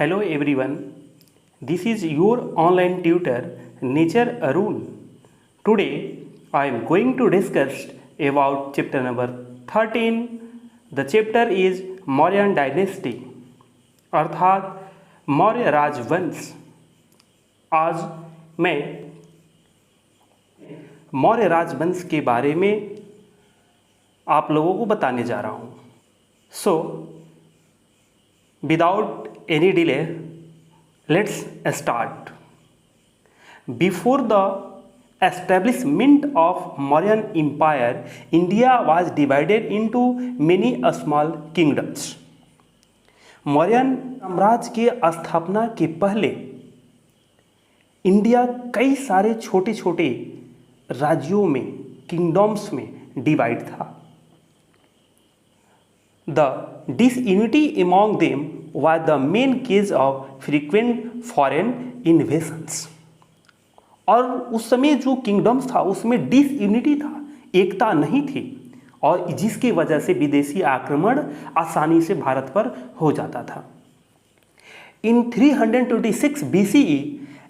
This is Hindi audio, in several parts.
Hello everyone, this is your online tutor Nature Arun. Today I am going to discuss about chapter number 13. The chapter is Mauryan Dynasty अर्थात मौर्य राजवंश। आज मैं मौर्य राजवंश के बारे में आप लोगों को बताने जा रहा हूँ। सो without any delay, let's start. Before the establishment of Mauryan Empire, India was divided into many small kingdoms. Mauryan साम्राज्य की स्थापना के पहले इंडिया कई सारे छोटे छोटे राज्यों में, किंगडम्स में डिवाइड था। The disunity among them was the main cause of frequent foreign invasions. और उस समय जो किंगडम्स था उसमें डिसयूनिटी था, एकता नहीं थी, और जिसकी वजह से विदेशी आक्रमण आसानी से भारत पर हो जाता था। In 326 BCE,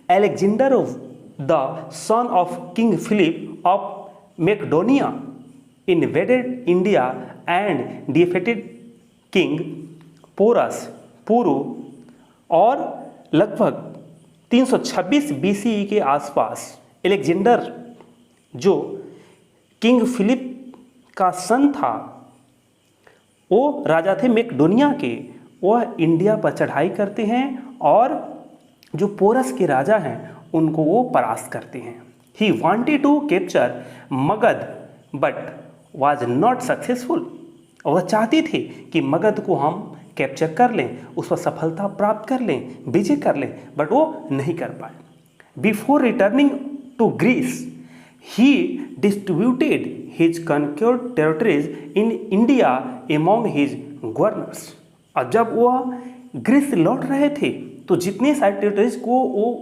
Alexander the son of King Philip of Macedonia invaded India and defeated King Porus पुरु, और लगभग 326 BCE के आसपास एलेक्जेंडर जो किंग फिलिप का सन था, वो राजा थे मैकेडोनिया के, वह इंडिया पर चढ़ाई करते हैं और जो पोरस के राजा हैं उनको वो परास्त करते हैं। He wanted to capture Magadha but was not successful. वह चाहते थे कि मगध को हम कैप्चर कर लें, उस पर सफलता प्राप्त कर लें, विजय कर लें, बट वो नहीं कर पाए। Before returning to Greece he distributed his conquered territories in India among his governors. और जब वह ग्रीस लौट रहे थे तो जितने सारे टेरिटरीज को वो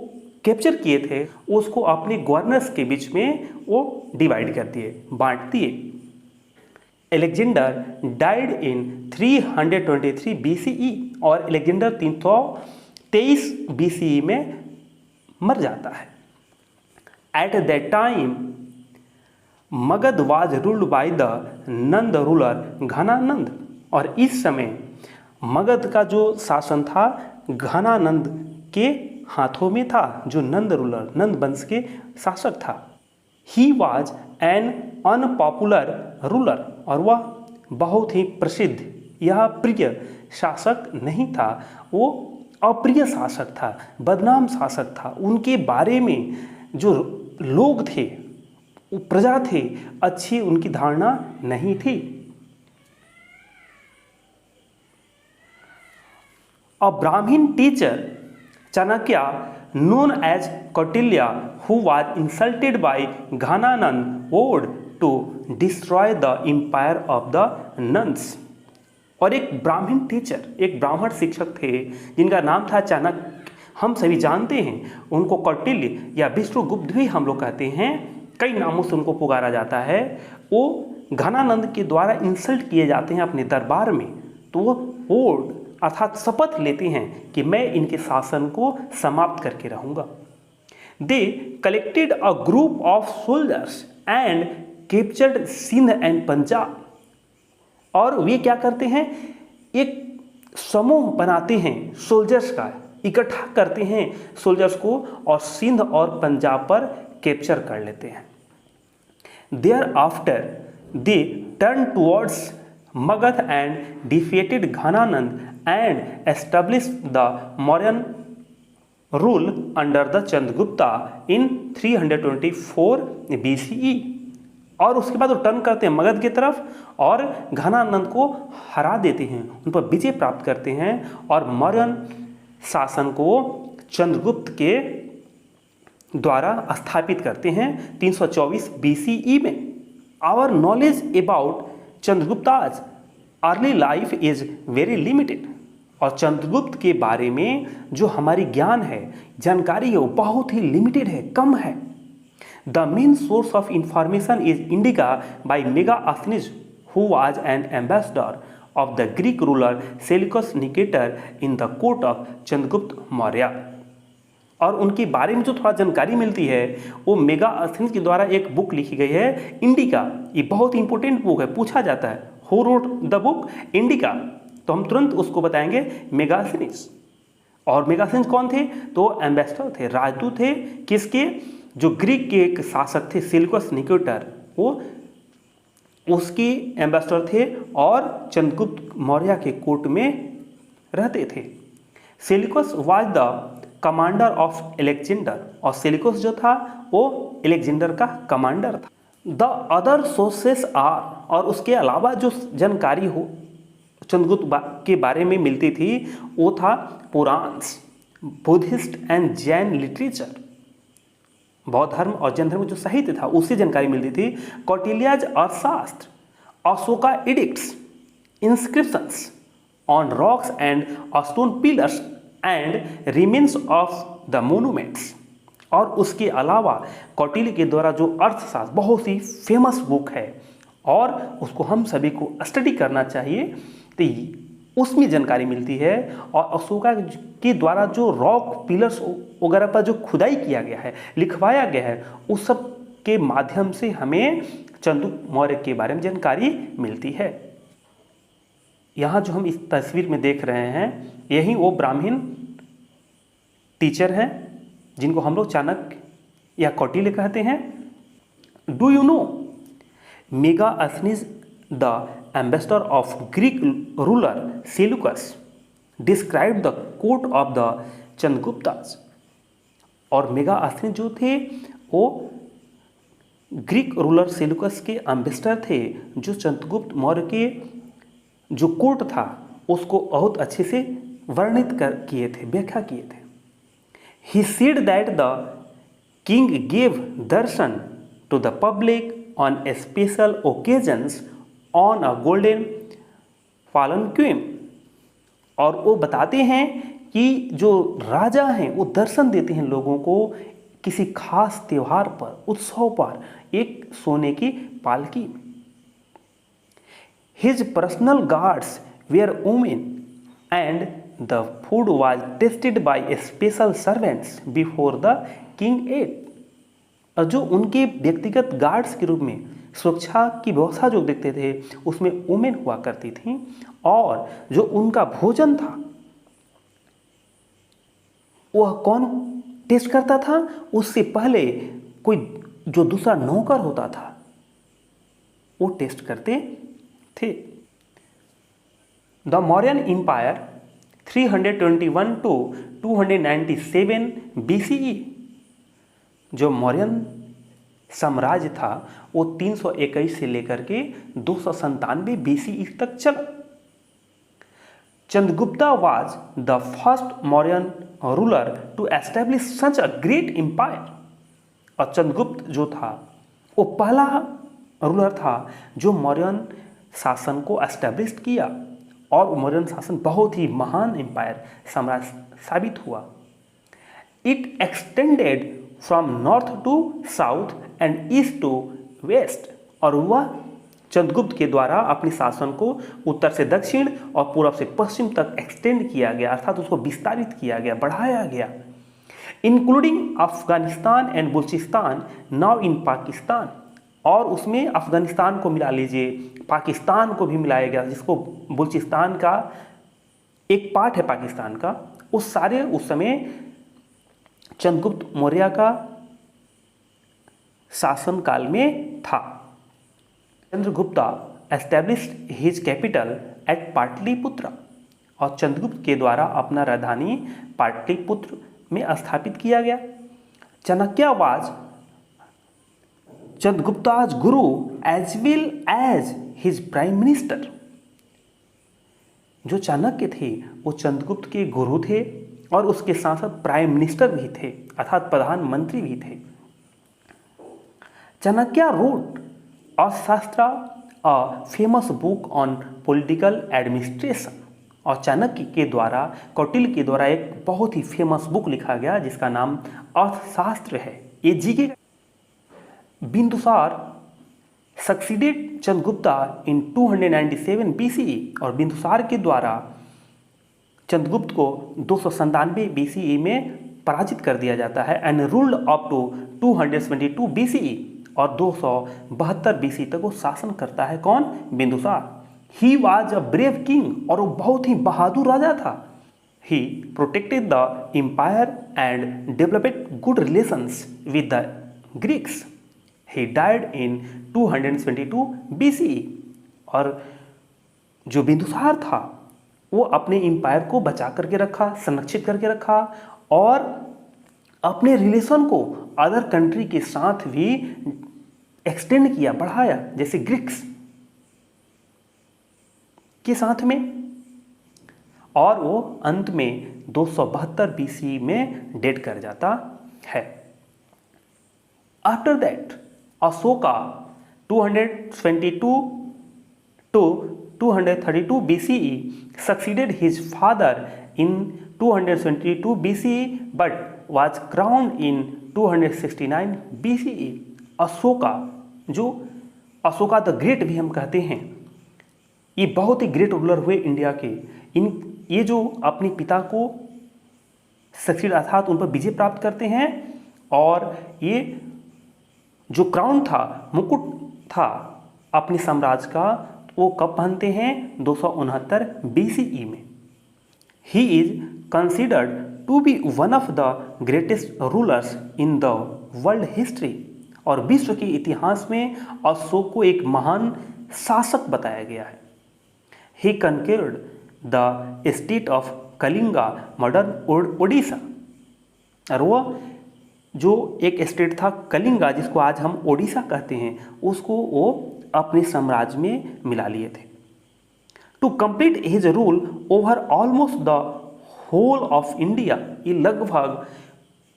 कैप्चर किए थे उसको अपने गवर्नर्स के बीच में वो डिवाइड कर दिए, बांट दिए। एलेक्जेंडर डाइड इन 323 BCE और एलेक्जेंडर 323 BCE में मर जाता है। At that time Magadha was ruled by the Nanda ruler Ghananand, और इस समय मगध का जो शासन था घनानंद के हाथों में था, जो नंद रूलर, नंद वंश के शासक था। He was an unpopular ruler, और वह बहुत ही प्रसिद्ध या प्रिय शासक नहीं था, वो अप्रिय शासक था, बदनाम शासक था। उनके बारे में जो लोग थे, प्रजा थे, अच्छी उनकी धारणा नहीं थी। अ ब्राह्मण teacher Chanakya known as Kautilya, who was insulted by Ghananand, vowed to destroy the empire of the Nans. और एक ब्राह्मण टीचर, एक ब्राह्मण शिक्षक थे जिनका नाम था चाणक्य। हम सभी जानते हैं उनको कौटिल्य या विष्णुगुप्त भी हम लोग कहते हैं, कई नामों से उनको पुकारा जाता है। वो घनानंद के द्वारा इंसल्ट किए जाते हैं अपने दरबार में, तो वो वोड अर्थात शपथ लेते हैं कि मैं इनके शासन को समाप्त करके रहूँगा। They collected a group of soldiers and captured Sindh and Punjab, और वे क्या करते हैं, एक समूह बनाते हैं सोल्जर्स का, इकट्ठा करते हैं सोल्जर्स को और सिंध और पंजाब पर कैप्चर कर लेते हैं। Thereafter they turn towards Magadha and defeated Ghananand and established the Mauryan rule under the Chandragupta in 324 BCE। और उसके बाद वो टर्न करते हैं मगध की तरफ और घनानंद को हरा देते हैं, उन पर विजय प्राप्त करते हैं और मौर्यन शासन को चंद्रगुप्त के द्वारा स्थापित करते हैं 324 BCE में। Our knowledge about Chandragupta's early life is very limited, और चंद्रगुप्त के बारे में जो हमारी ज्ञान है, जानकारी है, वो बहुत ही लिमिटेड है, कम है। The main source of information is Indica by Megasthenes who was an ambassador, of the Greek ruler Seleucus Nicator in the court of Chandragupta Maurya. और उनके बारे में जो थोड़ा जानकारी मिलती है वो मेगास्थनीज के द्वारा एक बुक लिखी गई है इंडिका। ये बहुत ही इंपॉर्टेंट बुक है, पूछा जाता है who wrote the book indica, तो हम तुरंत उसको बताएंगे मेगास्थनीज। और मेगास्थनीज कौन थे? तो एम्बेसडर थे, राजदूत थे किसके? जो ग्रीक के एक शासक थे सेल्यूकस निकेटर, वो उसके एम्बेसडर थे और चंद्रगुप्त मौर्य के कोर्ट में रहते थे। Seleucus was the commander of Alexander, और सेल्यूकस जो था वो एलेक्जेंडर का कमांडर था। द अदर सोर्सेस आर, और उसके अलावा जो जानकारी हो चंद्रगुप्त के बारे में मिलती थी वो था Puranas, Buddhist and Jain literature, बौद्ध धर्म और जैन धर्म जो साहित्य था उससे जानकारी मिलती थी। कौटिल्याज अर्थशास्त्र, Ashoka addicts, inscriptions on rocks and stone pillars and remains of the monuments. और उसके अलावा कौटिल्य के द्वारा जो अर्थशास्त्र बहुत ही फेमस बुक है और उसको हम सभी को स्टडी करना चाहिए, तो उसमें जानकारी मिलती है। और अशोका के द्वारा जो रॉक पिलर्स वगैरह पर जो खुदाई किया गया है, लिखवाया गया है, उस सब के माध्यम से हमें चंद्रगुप्त मौर्य के बारे में जानकारी मिलती है। यहाँ जो हम इस तस्वीर में देख रहे हैं यही वो ब्राह्मण टीचर हैं जिनको हम लोग चाणक्य या कौटिल्य कहते हैं। Do you know Megasthenes the ambassador of Greek ruler Seleucus describe the court of the Chandraguptas. और मेगास्थनीज जो थे वो ग्रीक रूलर सेल्यूकस के एम्बेसडर थे जो चंद्रगुप्त मौर्य के जो कोर्ट था उसको बहुत अच्छे से वर्णित किए थे, व्याख्या किए थे। He said that the king gave darshan to the public on a special occasions on a golden palanquin. और वो बताते हैं कि जो राजा हैं वो दर्शन देते हैं लोगों को किसी खास त्यौहार पर, उत्सव पर, एक सोने की पालकी में। His personal guards were women and the food was tasted by special servants before the king ate। और जो उनके व्यक्तिगत गार्ड्स के रूप में सुरक्षा की व्यवस्था जो देखते थे उसमें वुमेन हुआ करती थी, और जो उनका भोजन था वह कौन टेस्ट करता था? उससे पहले कोई जो दूसरा नौकर होता था वो टेस्ट करते थे। The Mauryan empire 321 to 297 BCE, जो मौर्यन साम्राज्य था वो 321 से लेकर के 297 BCE तक चला। Chandragupta was the first Mauryan ruler to establish such a great empire. और चंद्रगुप्त जो था वो पहला रूलर था जो मौर्यन शासन को एस्टेब्लिश किया, और मौर्यन शासन बहुत ही महान एम्पायर साम्राज्य साबित हुआ। It extended from north to south and east to west. और वह चंद्रगुप्त के द्वारा अपने शासन को उत्तर से दक्षिण और पूर्व से पश्चिम तक एक्सटेंड किया गया, अर्थात उसको विस्तारित किया गया, बढ़ाया गया। Including Afghanistan and Balochistan now in Pakistan. और उसमें अफगानिस्तान को मिला लीजिए, पाकिस्तान को भी मिलाया गया, जिसको बलूचिस्तान का एक पार्ट है पाकिस्तान का। उस सारे उस समय चंद्रगुप्त मौर्य का शासन काल में था। Chandragupta established his capital eight Pataliputra. और चंद्रगुप्त के द्वारा अपना राजधानी पाटलिपुत्र में स्थापित किया गया। Chanakya was Chandragupta's guru as well as his prime minister. जो चाणक्य थे वो चंद्रगुप्त के गुरु थे और उसके साथ साथ प्राइम मिनिस्टर भी थे, अर्थात प्रधानमंत्री भी थे। चाणक्य रोट अर्थशास्त्र a famous book on political administration. और चाणक्य के द्वारा, कौटिल्य के द्वारा एक बहुत ही फेमस बुक लिखा गया जिसका नाम अर्थशास्त्र है। ये जीके बिंदुसार सक्सीडेड चंद्रगुप्ता इन 297 BCE और बिंदुसार के द्वारा चंद्रगुप्त को 297 BCE में पराजित कर दिया जाता है and ruled up to 222 BCE और 272 BCE तक वो शासन करता है। कौन? Bindusara. He was a brave king और वो बहुत ही बहादुर राजा था। He protected the empire and developed good relations with the Greeks. He died in 222 BCE और जो बिंदुसार था वो अपने एम्पायर को बचा करके रखा, संरक्षित करके रखा और अपने रिलेशन को अदर कंट्री के साथ भी एक्सटेंड किया, बढ़ाया, जैसे ग्रीक्स के साथ में। और वो अंत में 272 BCE में डेड कर जाता है। After that Ashoka 222 to 232 BCE succeeded his father in 222 BCE but was crowned in 269 BCE। Ashoka, जो अशोका द ग्रेट भी हम कहते हैं, ये बहुत ही ग्रेट रूलर हुए इंडिया के। ये जो अपने पिता को सक्सीड अर्थात उन पर विजय प्राप्त करते हैं और ये जो क्राउन था, मुकुट था अपने साम्राज्य का, वो कब पहनते हैं? 269 BCE में। He is considered to be one of the greatest rulers in the world history और विश्व के इतिहास में अशोक को एक महान शासक बताया गया है। He conquered the state of Kalinga, modern Odisha, और वह जो एक स्टेट था कलिंगा जिसको आज हम ओडिशा कहते हैं, उसको वो अपने साम्राज्य में मिला लिए थे। To complete his rule over almost the whole of India, ये लगभग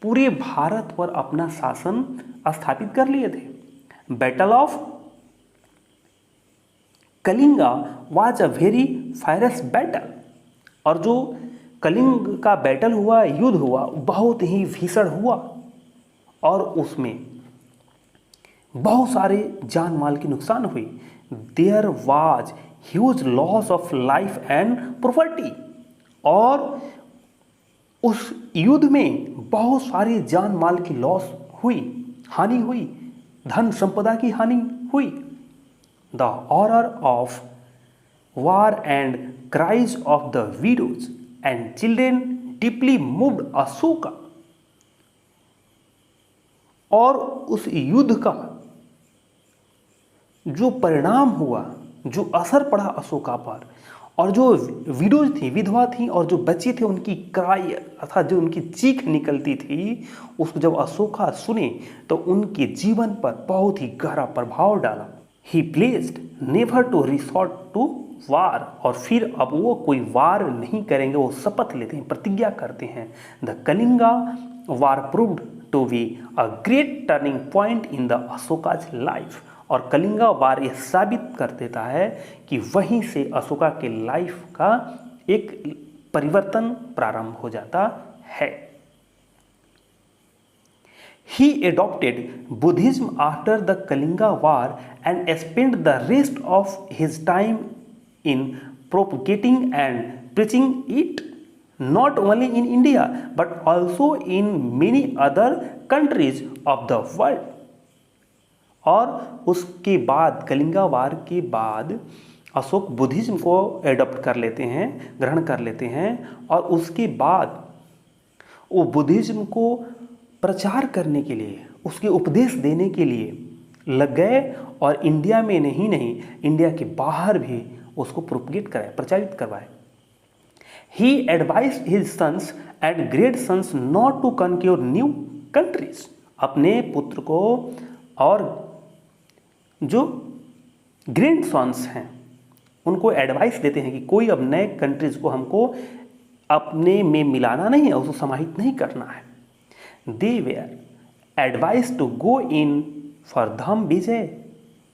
पूरे भारत पर अपना शासन स्थापित कर लिए थे। Battle of Kalinga was a very fierce battle, और जो कलिंग का बैटल हुआ, युद्ध हुआ, बहुत ही भीषण हुआ और उसमें बहुत सारे जान माल की नुकसान हुई। There was huge loss of life and property, और उस युद्ध में बहुत सारे जान माल की लॉस हुई, हानि हुई, धन संपदा की हानि हुई। The horror of war and cries of the widows and children deeply moved Ashoka, और उस युद्ध का जो परिणाम हुआ, जो असर पड़ा अशोका पर, और जो विडोज थी, विधवा थी, और जो बच्चे थे उनकी क्राई अर्थात जो उनकी चीख निकलती थी, उसको जब अशोका सुने तो उनके जीवन पर बहुत ही गहरा प्रभाव डाला। He pledged never to resort to war, और फिर अब वो कोई वार नहीं करेंगे, वो शपथ लेते हैं, प्रतिज्ञा करते हैं। The Kalinga war proved to be a great turning point in the Ashoka's life, और कलिंगा वार यह साबित कर देता है कि वहीं से अशोका के लाइफ का एक परिवर्तन प्रारंभ हो जाता है। He adopted Buddhism after the Kalinga War and spent the rest of his time in propagating and preaching it, not only in India but also in many other countries of the world। और उसके बाद कलिंगा वार के बाद अशोक बुद्धिज्म को एडॉप्ट कर लेते हैं, ग्रहण कर लेते हैं, और उसके बाद वो बुद्धिज्म को प्रचार करने के लिए, उसके उपदेश देने के लिए लग गए, और इंडिया में नहीं इंडिया के बाहर भी उसको प्रोपगेट कराए, प्रचारित करवाए। He advised his sons and great sons not to conquer new countries, अपने पुत्र को और जो ग्रैंड सन्स हैं उनको एडवाइस देते हैं कि कोई अब नए कंट्रीज को हमको अपने में मिलाना नहीं है, उसको समाहित नहीं करना है। They were advised to go in for धम विजय,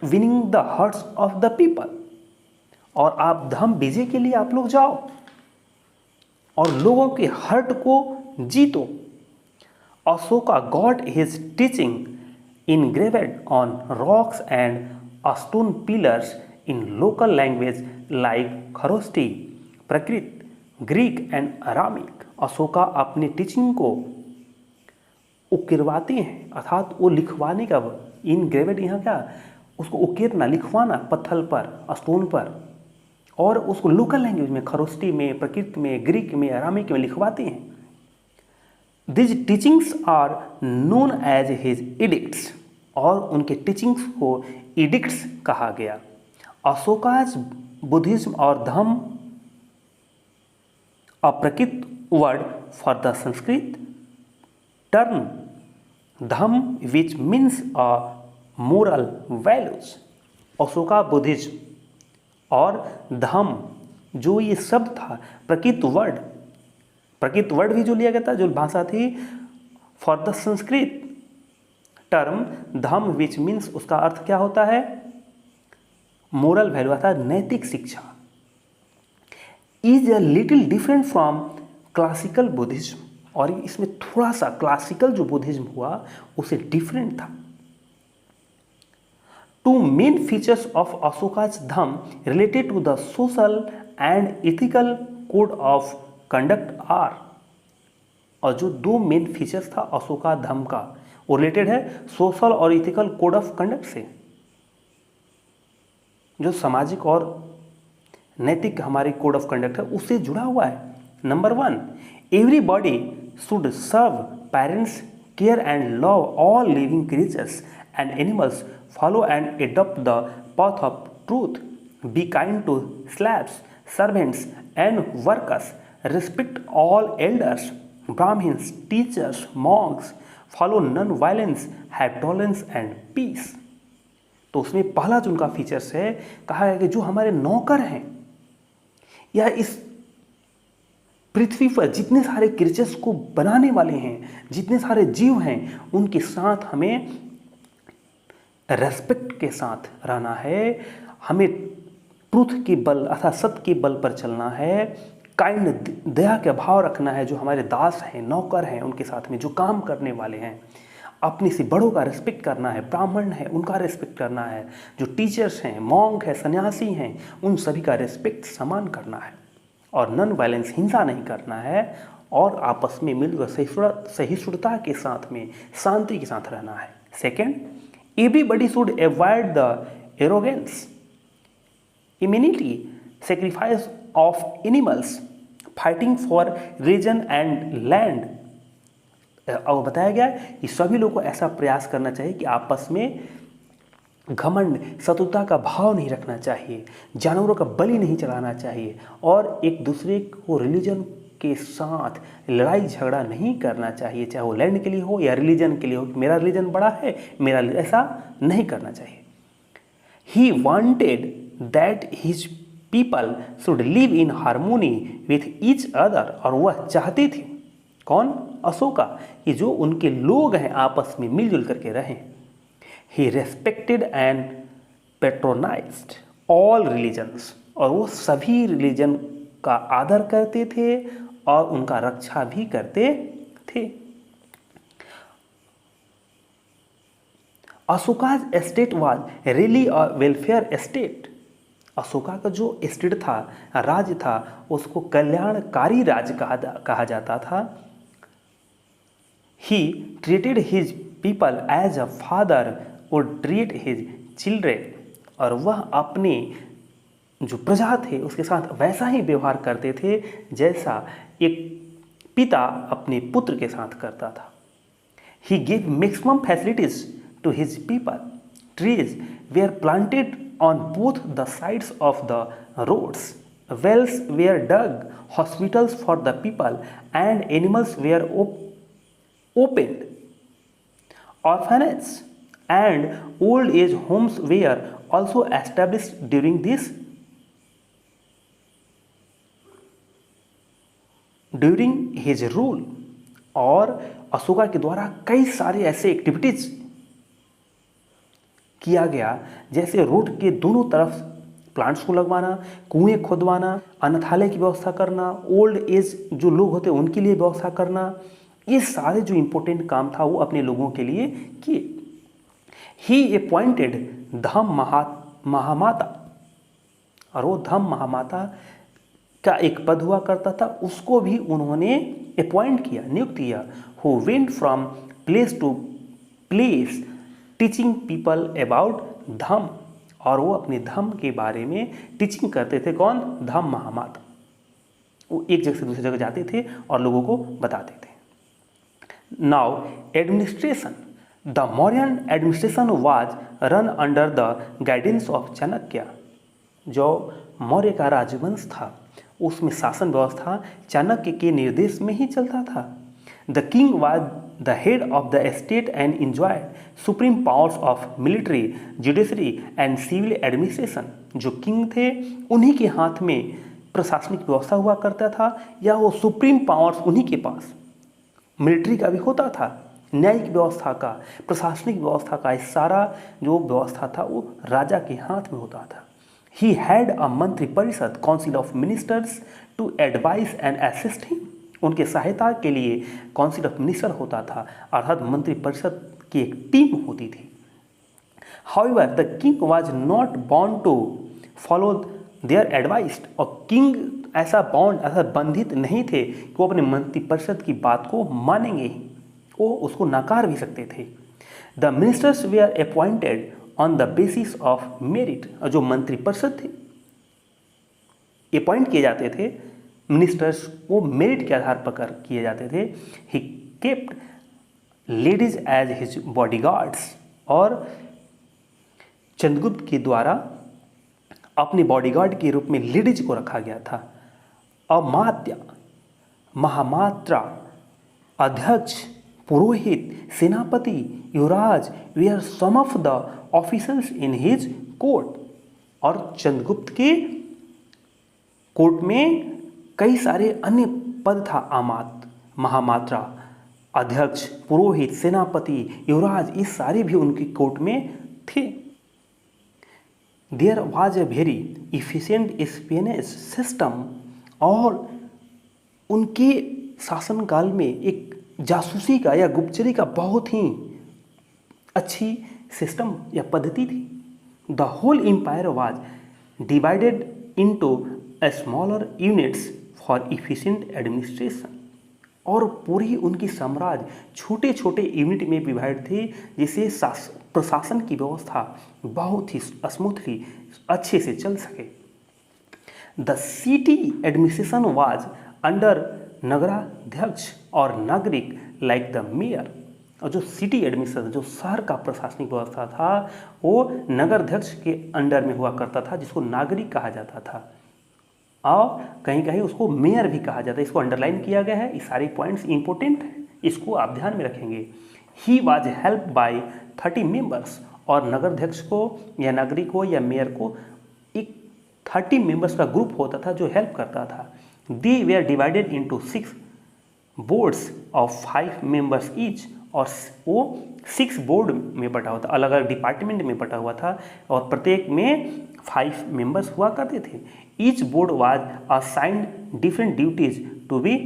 winning the hearts of the people, और आप धम विजय के लिए आप लोग जाओ और लोगों के हार्ट को जीतो। Ashoka got his teaching engraved on rocks and stone pillars in local language like Kharosthi, Prakrit, Greek and Aramaic. Ashoka अपनी टीचिंग को उकिरवाते हैं, अर्थात वो लिखवाने का, इनग्रेवेड यहाँ क्या, उसको उकेरना, लिखवाना पत्थर पर, स्टोन पर, और उसको लोकल लैंग्वेज में, खरोष्टी में, प्रकृत में, ग्रीक में, अरामिक में लिखवाते हैं। These teachings are known as his edicts, और उनके टीचिंग्स को इडिक्ट्स कहा गया। अशोकाज बुद्धिज्म और धम्म, a prakrit word for the Sanskrit term dham, which means a moral values। Ashoka Buddhism और धम्म जो ये शब्द था, प्रकृत वर्ड भी जो लिया गया था, जो भाषा थी, for the Sanskrit term Dhamma which means, उसका अर्थ क्या होता है, मोरल वैल्यू अर्थात नैतिक शिक्षा। Is a little different from classical Buddhism, और इसमें थोड़ा सा क्लासिकल जो बुद्धिज्म हुआ उसे डिफरेंट था। Two main features of Ashoka's dhamma related to the social and ethical code of conduct are, और जो दो मेन फीचर्स था अशोका धम्म का, वो रिलेटेड है सोशल और इथिकल कोड ऑफ कंडक्ट से, जो सामाजिक और नैतिक हमारी कोड ऑफ कंडक्ट है उससे जुड़ा हुआ है। Number 1, everybody should serve parents, care and love all living creatures and animals, follow and adopt the path of truth, be kind to slaves, servants and workers, respect all elders, Brahmins, teachers, monks, follow non violence, have tolerance and peace. तो उसमें पहला जो उनका फीचर्स है, कहा है कि जो हमारे नौकर हैं या इस पृथ्वी पर जितने सारे क्रिएचर्स को बनाने वाले हैं, जितने सारे जीव हैं, उनके साथ हमें रेस्पेक्ट के साथ रहना है, हमें ट्रूथ के बल अर्थात सत्य के बल पर चलना है, काइंड दया का भाव रखना है, जो हमारे दास हैं, नौकर हैं, उनके साथ में जो काम करने वाले हैं, अपने से बड़ों का रिस्पेक्ट करना है, ब्राह्मण है उनका रिस्पेक्ट करना है, जो टीचर्स हैं, मॉन्क है, सन्यासी हैं, उन सभी का रिस्पेक्ट समान करना है, और नॉन वायलेंस, हिंसा नहीं करना है, और आपस में मिलकर सहिष्णुता के साथ में शांति के साथ रहना है। Second, everybody should avoid the arrogance, immunity, sacrifice of animals, fighting for reason and land. और बताया गया कि सभी लोगों को ऐसा प्रयास करना चाहिए कि आपस में घमंड, शत्रुता का भाव नहीं रखना चाहिए, जानवरों का बलि नहीं चढ़ाना चाहिए, और एक दूसरे को रिलीजन के साथ लड़ाई झगड़ा नहीं करना चाहिए, चाहे वो लैंड के लिए हो या रिलीजन के लिए हो, मेरा रिलीजन बड़ा है, मेरा, ऐसा नहीं करना चाहिए। He wanted that his people should live in harmony with each other, और वह चाहते थे, कौन, अशोका, कि जो उनके लोग हैं आपस में मिलजुल करके रहें। ही रेस्पेक्टेड एंड पेट्रोनाइज्ड ऑल रिलीजन्स, और वो सभी रिलीजन का आदर करते थे और उनका रक्षा भी करते थे। Ashoka's state was really a welfare state, Ashoka का जो एस्टेट था, राज्य था, उसको कल्याणकारी राज्य कहा जाता था। He treated his people as a father would treat his children, और वह अपने जो प्रजा थे उसके साथ वैसा ही व्यवहार करते थे जैसा एक पिता अपने पुत्र के साथ करता था। He gave maximum facilities to his people. Trees were planted on both the sides of the roads. Wells were dug, hospitals for the people, and animals were opened. Orphanages and old age homes were also established during his rule। और अशोका के द्वारा कई सारे ऐसे एक्टिविटीज किया गया, जैसे रोड के दोनों तरफ प्लांट्स को लगवाना, कुएं खोदवाना, अनाथालय की व्यवस्था करना, ओल्ड एज जो लोग होते हैं उनके लिए व्यवस्था करना, ये सारे जो इम्पोर्टेंट काम था वो अपने लोगों के लिए किए। ही अपॉइंटेड धम्म महामाता, और वो धम्म महामाता का एक पद हुआ करता था, उसको भी उन्होंने अपॉइंट किया, नियुक्त किया। Who went from place to place teaching people about dhamma, और वो अपने धम्म के बारे में टीचिंग करते थे। कौन? धम्म महामाता। वो एक जगह से दूसरी जगह जाते थे और लोगों को बताते थे। Now administration, the Mauryan administration was run under the guidance of Chanakya. जो मौर्य का राजवंश था उसमें शासन व्यवस्था चाणक्य के निर्देश में ही चलता था। The king was the head of the state and enjoyed supreme powers of military, judiciary and civil administration. जो किंग थे उन्हीं के हाथ में प्रशासनिक व्यवस्था हुआ करता था, या वो सुप्रीम पावर्स उन्हीं के पास, मिलिट्री का भी होता था, न्यायिक व्यवस्था का, प्रशासनिक व्यवस्था का, इस सारा जो व्यवस्था था वो राजा के हाथ में होता था। He had a मंत्री परिषद, council of ministers to advise and assist him. उनके सहायता के लिए काउंसिल ऑफ मिनिस्टर होता था, अर्थात मंत्री परिषद की एक टीम होती थी। However, the king was not bound to follow their advice, और किंग ऐसा बंधित नहीं थे कि वो अपने मंत्री परिषद की बात को मानेंगे ही, वो उसको नकार भी सकते थे। The ministers were appointed on the basis of merit, और जो मंत्री परिषद थे अपॉइंट किए जाते थे मिनिस्टर्स, वो मेरिट के आधार पर किए जाते थे। He kept ladies as his bodyguards, और चंद्रगुप्त के द्वारा अपने बॉडीगार्ड के रूप में लेडीज को रखा गया था। अमात्य, महामात्रा, adhyaksha, purohit, senapati, yuvraj were some of the officers in his court, और चंद्रगुप्त के कोर्ट में कई सारे अन्य पद था। अमात्य, महामात्रा, अध्यक्ष, पुरोहित, सेनापति, युवराज, ये सारे भी उनके कोर्ट में थे। There was a very efficient espionage system, और उनके शासनकाल में एक जासूसी का या गुप्तचरी का बहुत ही अच्छी सिस्टम या पद्धति थी। The whole empire was divided into smaller units for efficient administration, और पूरी उनकी साम्राज्य छोटे छोटे यूनिट में डिवाइड थे, जिससे प्रशासन की व्यवस्था बहुत ही स्मूथली अच्छे से चल सके। The city administration was under नगराध्यक्ष और नागरिक लाइक द मेयर, और जो सिटी एडमिनिस्ट्रेशन, जो शहर का प्रशासनिक व्यवस्था था, वो नगराध्यक्ष के अंडर में हुआ करता था, जिसको नागरिक कहा जाता था, और कहीं कहीं उसको मेयर भी कहा जाता है। इसको अंडरलाइन किया गया है, ये सारे पॉइंट्स इंपॉर्टेंट हैं, इसको आप ध्यान में रखेंगे। He was help by 30 members, और नगराध्यक्ष को या नागरिक को या मेयर को एक 30 मेंबर्स का ग्रुप होता था जो हेल्प करता था। They were divided into 6 boards of 5 members each, और वो 6 बोर्ड में बटा हुआ था, अलग अलग डिपार्टमेंट में बटा हुआ था, और प्रत्येक में 5 मेंबर्स हुआ करते थे। Each board was assigned different duties to be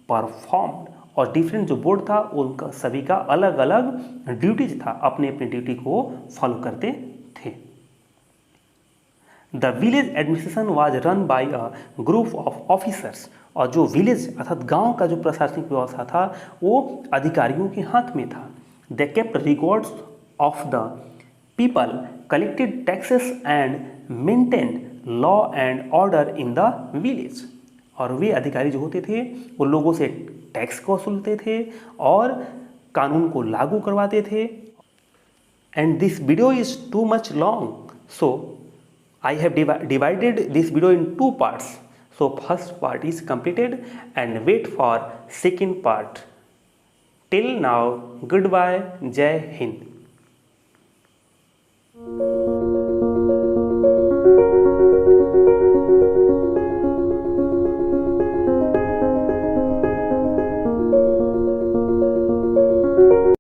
performed, और डिफरेंट जो बोर्ड था उनका सभी का अलग अलग ड्यूटीज था, अपने अपने ड्यूटी को फॉलो करते थे। The village administration was run by a group of officers, और जो विलेज अर्थात गांव का जो प्रशासनिक व्यवस्था था वो अधिकारियों के हाथ में था। They kept records of the people, collected taxes and maintained law and order in the village, और वे अधिकारी जो होते थे वो लोगों से टैक्स को वसूलते थे और कानून को लागू करवाते थे। And this video is too much long, so I have divided this video in 2 parts. So first part is completed and wait for second part. Till now, goodbye, Jai Hind.